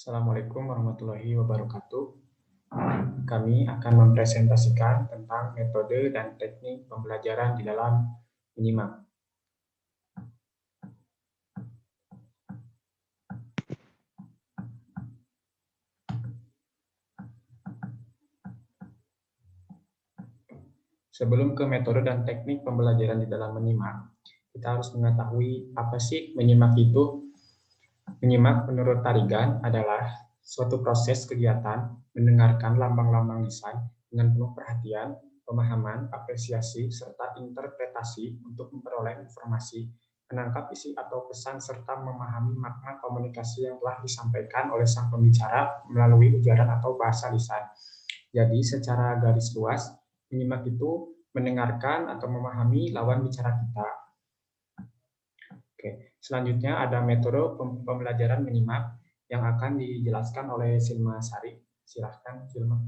Assalamualaikum warahmatullahi wabarakatuh. Kami akan mempresentasikan tentang metode dan teknik pembelajaran di dalam menyimak. Sebelum ke metode dan teknik pembelajaran di dalam menyimak, kita harus mengetahui apa sih menyimak itu. Menyimak menurut Tarigan adalah suatu proses kegiatan mendengarkan lambang-lambang lisan dengan penuh perhatian, pemahaman, apresiasi, serta interpretasi untuk memperoleh informasi, menangkap isi atau pesan, serta memahami makna komunikasi yang telah disampaikan oleh sang pembicara melalui ujaran atau bahasa lisan. Jadi secara garis luas, menyimak itu mendengarkan atau memahami lawan bicara kita. Oke, selanjutnya ada metode pembelajaran menyimak yang akan dijelaskan oleh Silma Sari. Silahkan, Silma.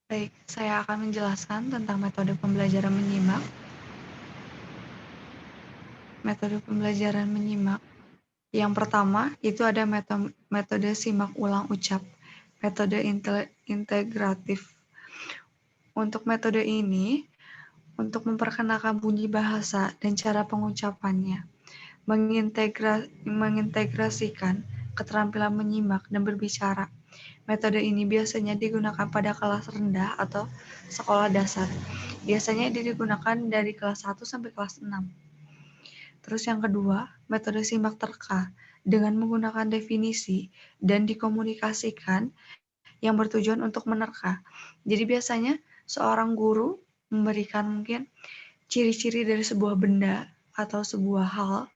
Baik, saya akan menjelaskan tentang metode pembelajaran menyimak. Metode pembelajaran menyimak. Yang pertama, itu ada metode simak ulang ucap, metode integratif. Untuk metode ini, untuk memperkenalkan bunyi bahasa dan cara pengucapannya, mengintegrasikan keterampilan menyimak dan berbicara. Metode ini biasanya digunakan pada kelas rendah atau sekolah dasar. Biasanya digunakan dari kelas 1 sampai kelas 6. Terus yang kedua, metode simak terka dengan menggunakan definisi dan dikomunikasikan yang bertujuan untuk menerka. Jadi biasanya seorang guru memberikan mungkin ciri-ciri dari sebuah benda atau sebuah hal,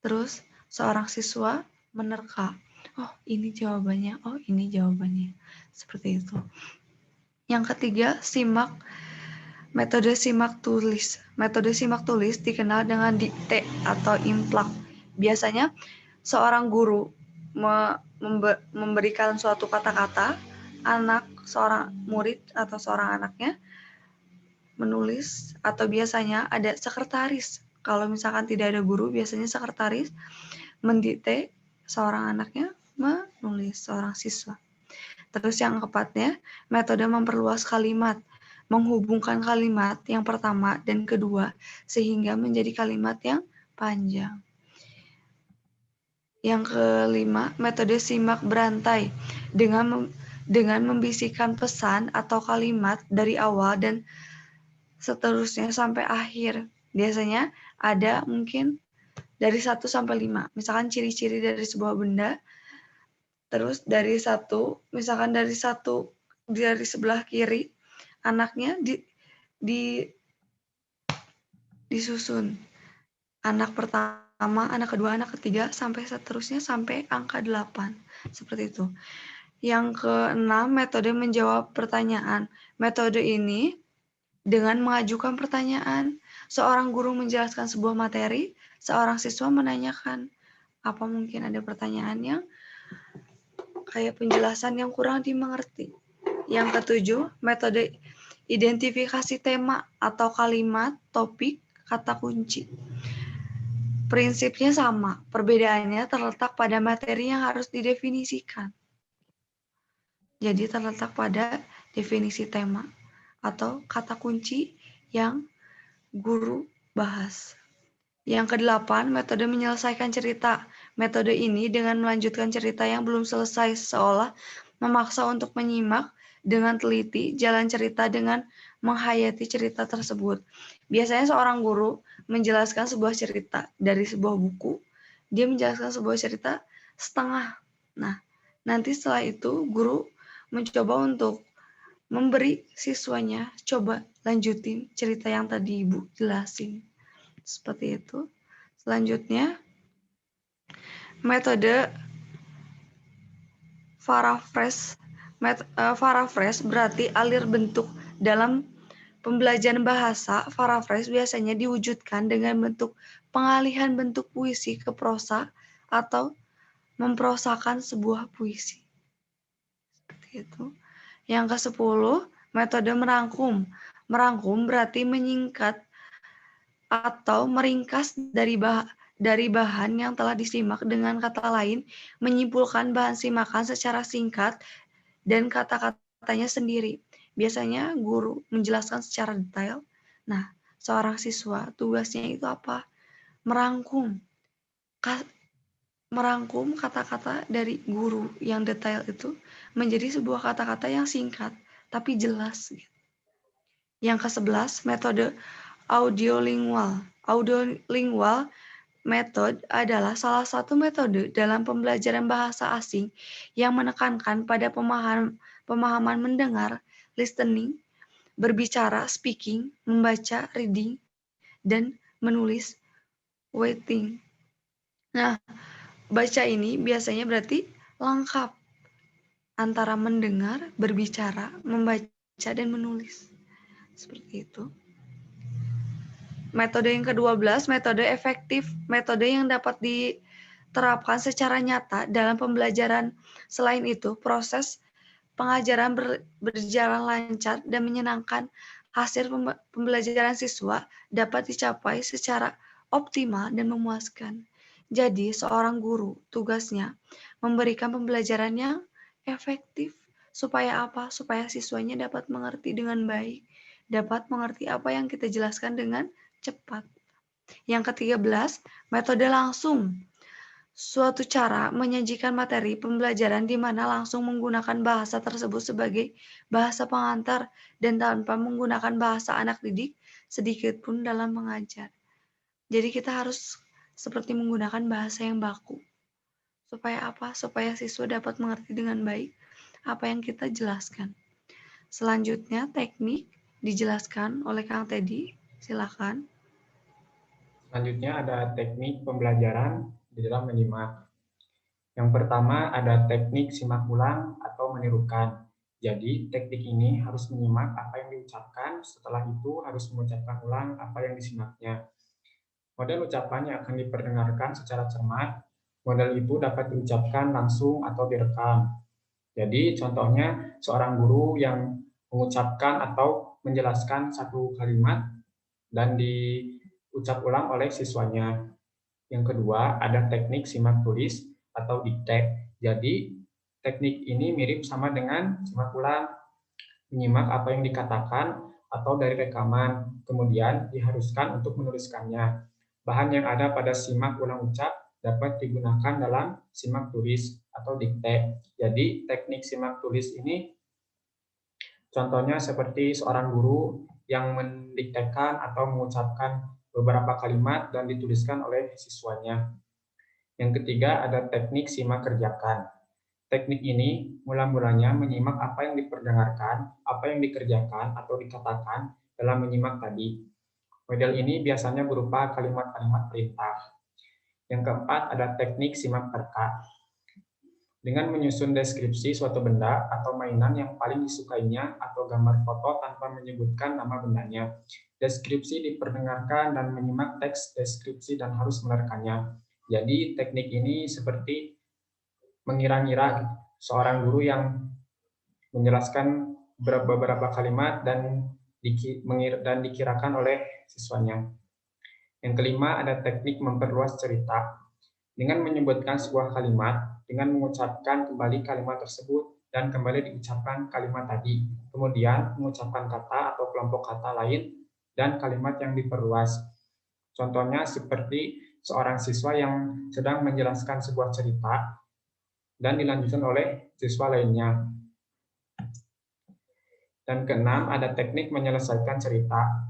terus seorang siswa menerka. Oh, ini jawabannya. Oh, ini jawabannya. Seperti itu. Yang ketiga, metode simak tulis. Metode simak tulis dikenal dengan dikte atau implak. Biasanya seorang guru memberikan suatu kata-kata, seorang murid atau seorang anaknya menulis, atau biasanya ada sekretaris. Kalau misalkan tidak ada guru, biasanya sekretaris mendikte, seorang anaknya menulis, seorang siswa. Terus yang keempatnya, metode memperluas kalimat, menghubungkan kalimat yang pertama dan kedua sehingga menjadi kalimat yang panjang. Yang kelima, metode simak berantai dengan membisikkan pesan atau kalimat dari awal dan seterusnya sampai akhir. Biasanya ada mungkin dari 1 sampai 5. Misalkan ciri-ciri dari sebuah benda, terus dari sebelah kiri anaknya disusun. Anak pertama, anak kedua, anak ketiga, sampai seterusnya sampai angka 8. Seperti itu. Yang keenam, metode menjawab pertanyaan. Metode ini dengan mengajukan pertanyaan, seorang guru menjelaskan sebuah materi, seorang siswa menanyakan, apa mungkin ada pertanyaan yang kayak penjelasan yang kurang dimengerti. Yang ketujuh, metode identifikasi tema atau kalimat, topik, kata kunci. Prinsipnya sama, perbedaannya terletak pada materi yang harus didefinisikan. Jadi terletak pada definisi tema atau kata kunci yang guru bahas. Yang kedelapan, metode menyelesaikan cerita. Metode ini dengan melanjutkan cerita yang belum selesai, seolah memaksa untuk menyimak dengan teliti jalan cerita dengan menghayati cerita tersebut. Biasanya seorang guru menjelaskan sebuah cerita dari sebuah buku, dia menjelaskan sebuah cerita setengah. Nah, nanti setelah itu guru mencoba untuk memberi siswanya, coba lanjutin cerita yang tadi Ibu jelasin. Seperti itu. Selanjutnya, metode paraphrase berarti alir bentuk. Dalam pembelajaran bahasa, paraphrase biasanya diwujudkan dengan bentuk pengalihan bentuk puisi ke prosa atau memprosakan sebuah puisi. Seperti itu. Yang ke-10, metode merangkum. Merangkum berarti menyingkat atau meringkas dari bahan yang telah disimak, dengan kata lain, menyimpulkan bahan simakan secara singkat dan kata-katanya sendiri. Biasanya guru menjelaskan secara detail. Nah, seorang siswa tugasnya itu apa? Merangkum kata-kata dari guru yang detail itu menjadi sebuah kata-kata yang singkat tapi jelas. Yang ke-11, metode audiolingual. Audiolingual method adalah salah satu metode dalam pembelajaran bahasa asing yang menekankan pada pemahaman mendengar, listening, berbicara, speaking, membaca, reading, dan menulis, writing. Nah, baca ini biasanya berarti lengkap antara mendengar, berbicara, membaca, dan menulis. Seperti itu. Metode yang ke-12, metode efektif. Metode yang dapat diterapkan secara nyata dalam pembelajaran. Selain itu, proses pengajaran berjalan lancar dan menyenangkan. Hasil pembelajaran siswa dapat dicapai secara optimal dan memuaskan. Jadi, seorang guru tugasnya memberikan pembelajaran yang efektif. Supaya apa? Supaya siswanya dapat mengerti dengan baik, dapat mengerti apa yang kita jelaskan dengan cepat. Yang ke-13, metode langsung. Suatu cara menyajikan materi pembelajaran di mana langsung menggunakan bahasa tersebut sebagai bahasa pengantar dan tanpa menggunakan bahasa anak didik sedikit pun dalam mengajar. Jadi kita harus seperti menggunakan bahasa yang baku. Supaya apa? Supaya siswa dapat mengerti dengan baik apa yang kita jelaskan. Selanjutnya, teknik dijelaskan oleh Kang Teddy. Silakan. Selanjutnya ada teknik pembelajaran di dalam menyimak. Yang pertama ada teknik simak ulang atau menirukan. Jadi teknik ini harus menyimak apa yang diucapkan, setelah itu harus mengucapkan ulang apa yang disimaknya. Model ucapan yang akan diperdengarkan secara cermat, model itu dapat diucapkan langsung atau direkam. Jadi contohnya seorang guru yang mengucapkan atau menjelaskan satu kalimat dan diucap ulang oleh siswanya. Yang kedua, ada teknik simak tulis atau dikte. Jadi, teknik ini mirip sama dengan simak ulang, menyimak apa yang dikatakan atau dari rekaman, kemudian diharuskan untuk menuliskannya. Bahan yang ada pada simak ulang ucap dapat digunakan dalam simak tulis atau dikte. Jadi, teknik simak tulis ini contohnya seperti seorang guru yang mendiktekan atau mengucapkan beberapa kalimat dan dituliskan oleh siswanya. Yang ketiga ada teknik simak kerjakan. Teknik ini mula-mulanya menyimak apa yang diperdengarkan, apa yang dikerjakan atau dikatakan dalam menyimak tadi. Model ini biasanya berupa kalimat-kalimat perintah. Yang keempat ada teknik simak terka. Dengan menyusun deskripsi suatu benda atau mainan yang paling disukainya atau gambar foto tanpa menyebutkan nama bendanya. Deskripsi diperdengarkan dan menyimak teks deskripsi dan harus menerekannya. Jadi teknik ini seperti mengira-ngira seorang guru yang menjelaskan beberapa kalimat dan dikirakan oleh siswanya. Yang kelima ada teknik memperluas cerita. Dengan menyebutkan sebuah kalimat, dengan mengucapkan kembali kalimat tersebut, dan kembali diucapkan kalimat tadi. Kemudian mengucapkan kata atau kelompok kata lain, dan kalimat yang diperluas. Contohnya seperti seorang siswa yang sedang menjelaskan sebuah cerita, dan dilanjutkan oleh siswa lainnya. Dan keenam, ada teknik menyelesaikan cerita.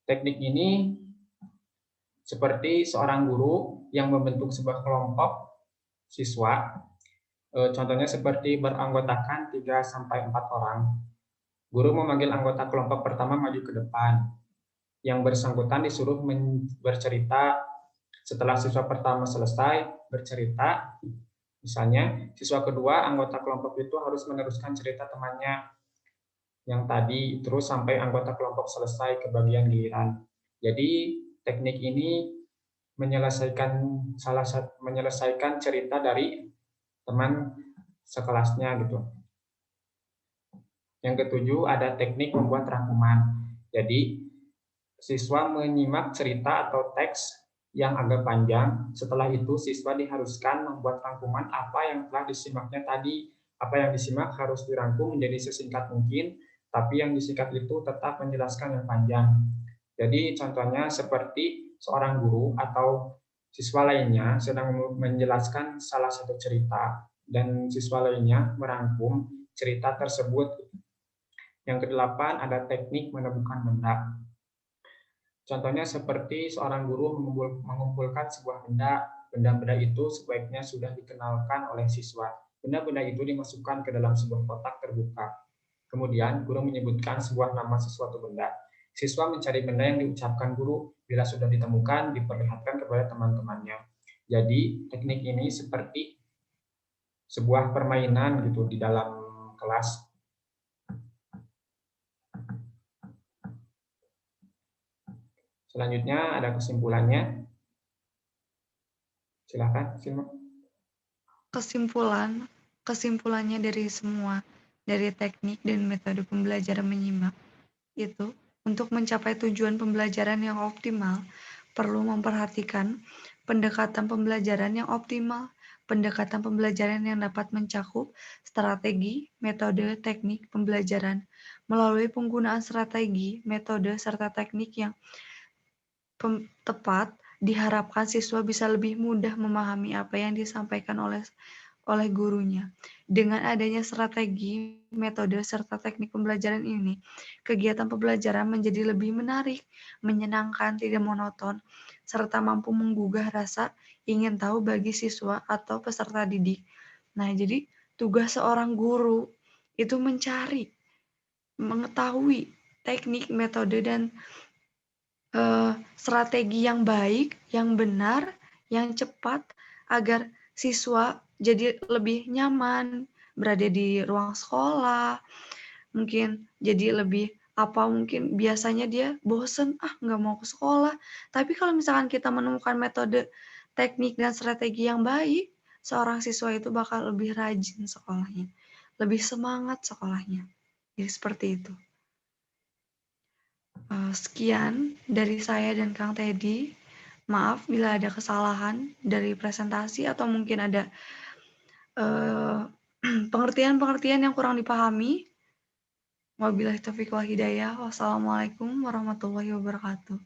Teknik ini seperti seorang guru yang membentuk sebuah kelompok siswa, contohnya seperti beranggotakan 3-4 orang. Guru memanggil anggota kelompok pertama maju ke depan. Yang bersangkutan disuruh bercerita. Setelah siswa pertama selesai bercerita, misalnya siswa kedua, anggota kelompok itu harus meneruskan cerita temannya yang tadi, terus sampai anggota kelompok selesai ke bagian giliran. Jadi teknik ini menyelesaikan cerita dari teman sekelasnya gitu. Yang ketujuh ada teknik membuat rangkuman. Jadi siswa menyimak cerita atau teks yang agak panjang. Setelah itu siswa diharuskan membuat rangkuman apa yang telah disimaknya tadi. Apa yang disimak harus dirangkum menjadi sesingkat mungkin, tapi yang disingkat itu tetap menjelaskan yang panjang. Jadi contohnya seperti seorang guru atau siswa lainnya sedang menjelaskan salah satu cerita dan siswa lainnya merangkum cerita tersebut. Yang kedelapan ada teknik menemukan benda. Contohnya seperti seorang guru mengumpulkan sebuah benda. Benda-benda itu sebaiknya sudah dikenalkan oleh siswa. Benda-benda itu dimasukkan ke dalam sebuah kotak terbuka. Kemudian guru menyebutkan sebuah nama sesuatu benda. Siswa mencari benda yang diucapkan guru. Bila sudah ditemukan, diperlihatkan kepada teman-temannya. Jadi teknik ini seperti sebuah permainan gitu di dalam kelas. Selanjutnya ada kesimpulannya. Silakan, simak. Kesimpulannya dari semua, dari teknik dan metode pembelajaran menyimak, itu untuk mencapai tujuan pembelajaran yang optimal, perlu memperhatikan pendekatan pembelajaran yang optimal, pendekatan pembelajaran yang dapat mencakup strategi, metode, teknik pembelajaran, melalui penggunaan strategi, metode, serta teknik yang tepat, diharapkan siswa bisa lebih mudah memahami apa yang disampaikan oleh gurunya. Dengan adanya strategi, metode, serta teknik pembelajaran ini, kegiatan pembelajaran menjadi lebih menarik, menyenangkan, tidak monoton, serta mampu menggugah rasa ingin tahu bagi siswa atau peserta didik. Nah, jadi tugas seorang guru itu mencari, mengetahui teknik, metode, dan strategi yang baik, yang benar, yang cepat, agar siswa jadi lebih nyaman berada di ruang sekolah, mungkin jadi lebih mungkin biasanya dia bosen, nggak mau ke sekolah. Tapi kalau misalkan kita menemukan metode, teknik, dan strategi yang baik, seorang siswa itu bakal lebih rajin sekolahnya, lebih semangat sekolahnya. Jadi seperti itu. Sekian dari saya dan Kang Teddy. Maaf bila ada kesalahan dari presentasi atau mungkin ada pengertian-pengertian yang kurang dipahami. Wabillahi taufiq wal hidayah. Wassalamualaikum warahmatullahi wabarakatuh.